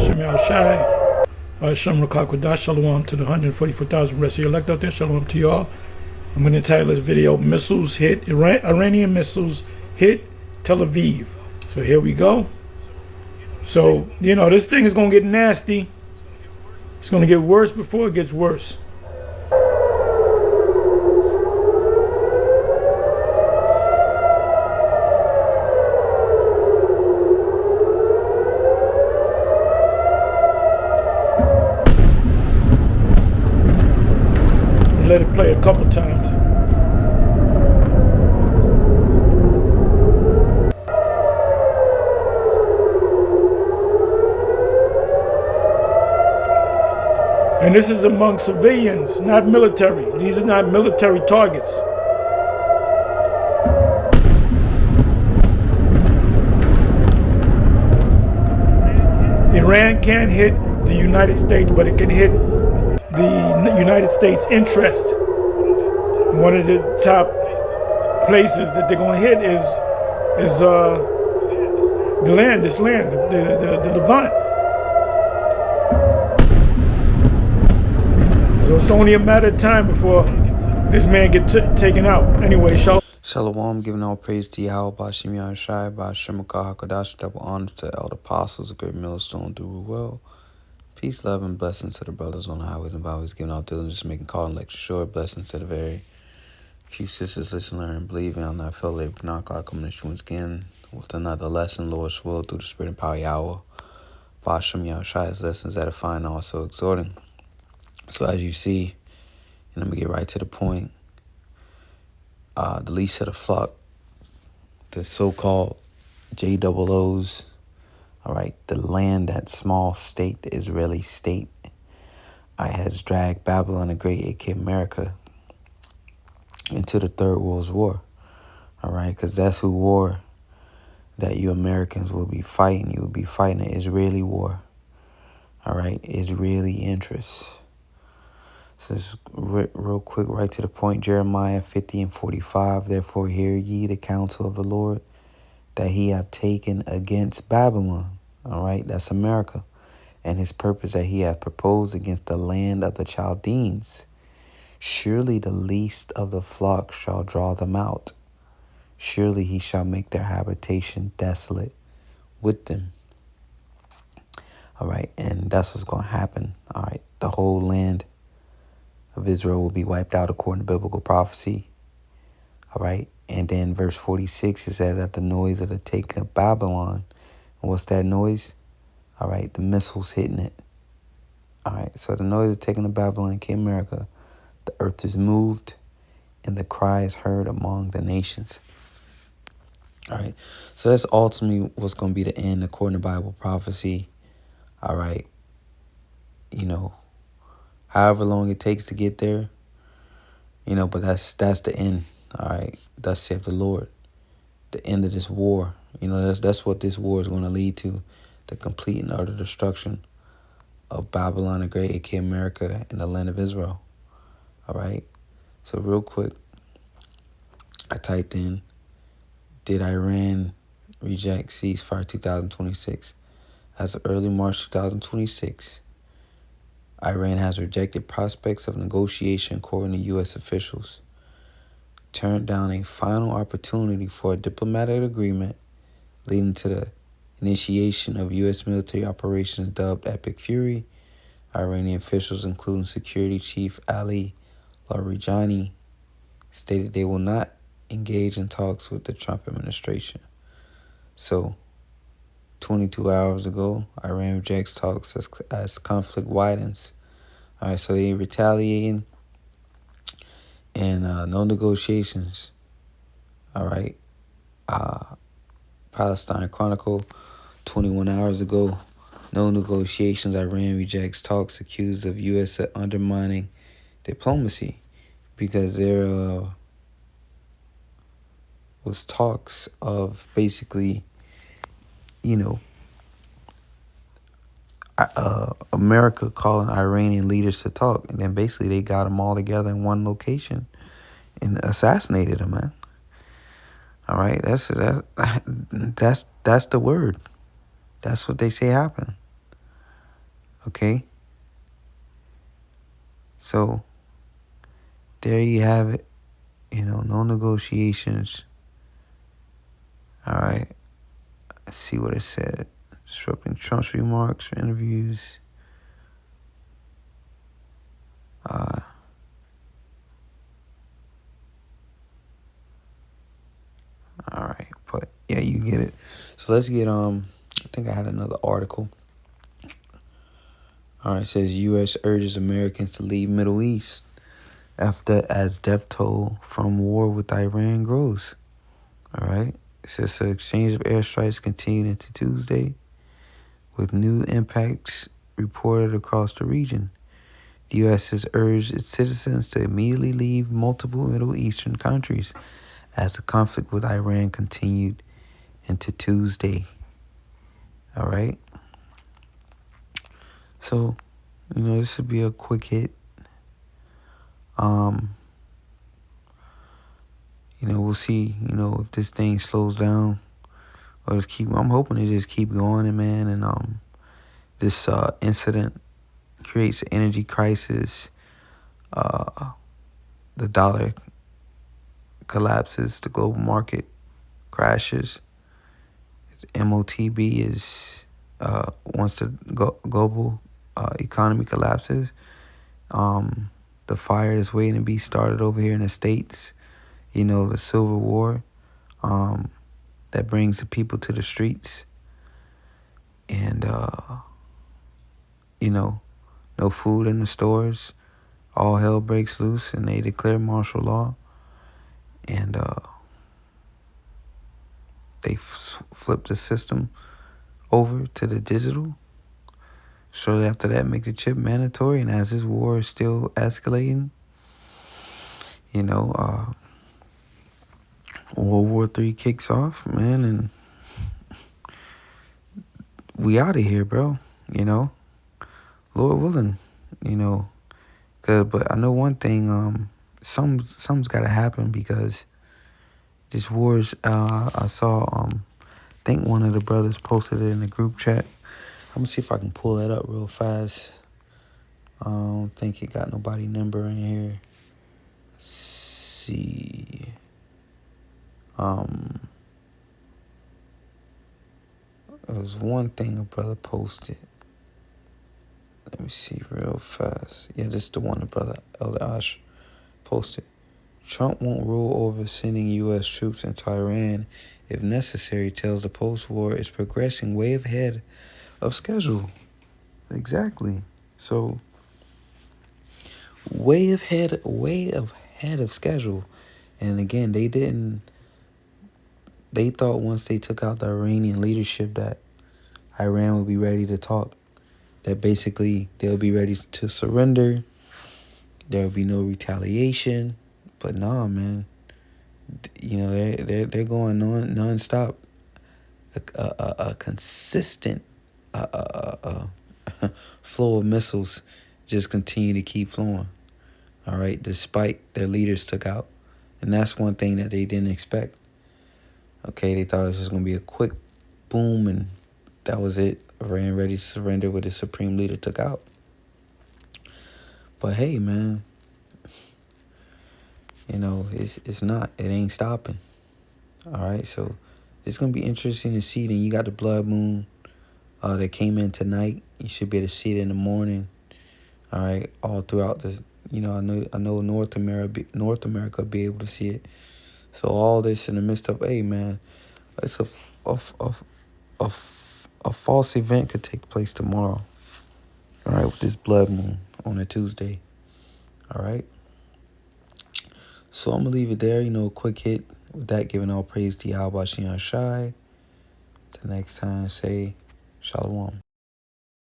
Bashem Al Shai, Shem Rakakwadash, Shalom to the 144,000 rest of your elect out there. Shalom to y'all. I'm going to title this video, Missiles Hit, Iranian Missiles Hit Tel Aviv. So here we go. So, this thing is going to get nasty. It's going to get worse before it gets worse. Let it play a couple times. And this is among civilians, not military. These are not military targets. Iran can't hit the United States, but it can hit the United States interest. One of the top places that they're going to hit is the land, the Levant. So it's only a matter of time before this man get taken out. Anyway, Shalom, giving all praise to Yahweh, Bashem Yahushai, Bashem HaKadosh, double honor to the elder apostles, a great millstone, do well. Peace, love, and blessings to the brothers on the highways and byways, giving out diligence, making call and lecture short. Blessings to the very few sisters listen, learn, and believe. And on that fellow labor, knock out coming to once again with another lesson, Lord's will, through the Spirit and power of Yahweh. Bashem Yahushui's lessons edifying, also exhorting. So as you see, and I'm going to get right to the point, the least of the flock, the so-called JOOs, all right, the land, that small state, the Israeli state, has dragged Babylon the Great, aka America, into the Third World War, all right, because that's who war that you Americans will be fighting. You will be fighting an Israeli war, all right, Israeli interests. So just real quick, right to the point, Jeremiah 50:45, therefore hear ye the counsel of the Lord, that he have taken against Babylon, all right, that's America, and his purpose that he hath proposed against the land of the Chaldeans. Surely the least of the flock shall draw them out. Surely he shall make their habitation desolate with them. All right, and that's what's going to happen. All right, the whole land of Israel will be wiped out according to biblical prophecy. All right, and then verse 46, it says that the noise of the taking of Babylon. And what's that noise? All right, the missiles hitting it. All right, so the noise of taking of Babylon came America. The earth is moved, and the cry is heard among the nations. All right, so that's ultimately what's going to be the end according to Bible prophecy. All right, however long it takes to get there, but that's the end. All right, thus saith the Lord, the end of this war. That's what this war is going to lead to, the complete and utter destruction of Babylon the Great, aka America, and the land of Israel. All right, so real quick, I typed in, did Iran reject ceasefire 2026? As of early March 2026, Iran has rejected prospects of negotiation according to U.S. officials, turned down a final opportunity for a diplomatic agreement leading to the initiation of U.S. military operations dubbed Epic Fury. Iranian officials, including Security Chief Ali Larijani, stated they will not engage in talks with the Trump administration. So, 22 hours ago, Iran rejects talks as conflict widens. All right, so they retaliating and no negotiations. All right. Palestine Chronicle, 21 hours ago, no negotiations. Iran rejects talks, accused of U.S. undermining diplomacy, because there was talks of basically, America calling Iranian leaders to talk, and then basically they got them all together in one location and assassinated them, man. All right, that's the word. That's what they say happened. Okay? So, there you have it. No negotiations. All right. Let's see what it said. Disrupting Trump's remarks or interviews. All right. But yeah, you get it. So let's get I think I had another article. All right, it says U.S. urges Americans to leave Middle East as death toll from war with Iran grows. All right. It says the exchange of airstrikes continued into Tuesday with new impacts reported across the region. The U.S. has urged its citizens to immediately leave multiple Middle Eastern countries as the conflict with Iran continued into Tuesday. All right. So, this would be a quick hit. We'll see, if this thing slows down or just I'm hoping it just keep going, man. And this incident creates an energy crisis. The dollar collapses, the global market crashes. MOTB is once the global economy collapses, the fire is waiting to be started over here in the States. The Civil War that brings the people to the streets. And, no food in the stores. All hell breaks loose and they declare martial law. And they flip the system over to the digital. Shortly after that, make the chip mandatory. And as this war is still escalating, World War III kicks off, man, and we out of here, bro. Lord willing, but I know one thing, something's got to happen because this war's, I saw, I think one of the brothers posted it in the group chat. I'm gonna see if I can pull that up real fast. I don't think it got nobody number in here. Let's see. There was one thing a brother posted. Let me see real fast. Yeah, this is the one the brother Elder Ash posted. Trump won't rule over sending U.S. troops into Iran if necessary, tells the post-war is progressing way ahead of schedule. Exactly. So, way ahead of schedule. And again, they thought once they took out the Iranian leadership that Iran would be ready to talk. That basically they'll be ready to surrender. There'll be no retaliation. But nah, man. They're going on nonstop. A consistent flow of missiles just continue to keep flowing. All right, despite their leaders took out. And that's one thing that they didn't expect. Okay, they thought it was just going to be a quick boom and that was it. Iran ready to surrender with the supreme leader took out. But hey, man, it's not. It ain't stopping. All right, so it's going to be interesting to see. Then you got the blood moon that came in tonight. You should be able to see it in the morning. All right, all throughout the, I know North America will be able to see it. So all this in the midst of, hey, man, it's a false event could take place tomorrow. All right, with this blood moon on a Tuesday. All right. So I'm going to leave it there, a quick hit with that, giving all praise to Yahweh Shem Shai. Till next time, say Shalom.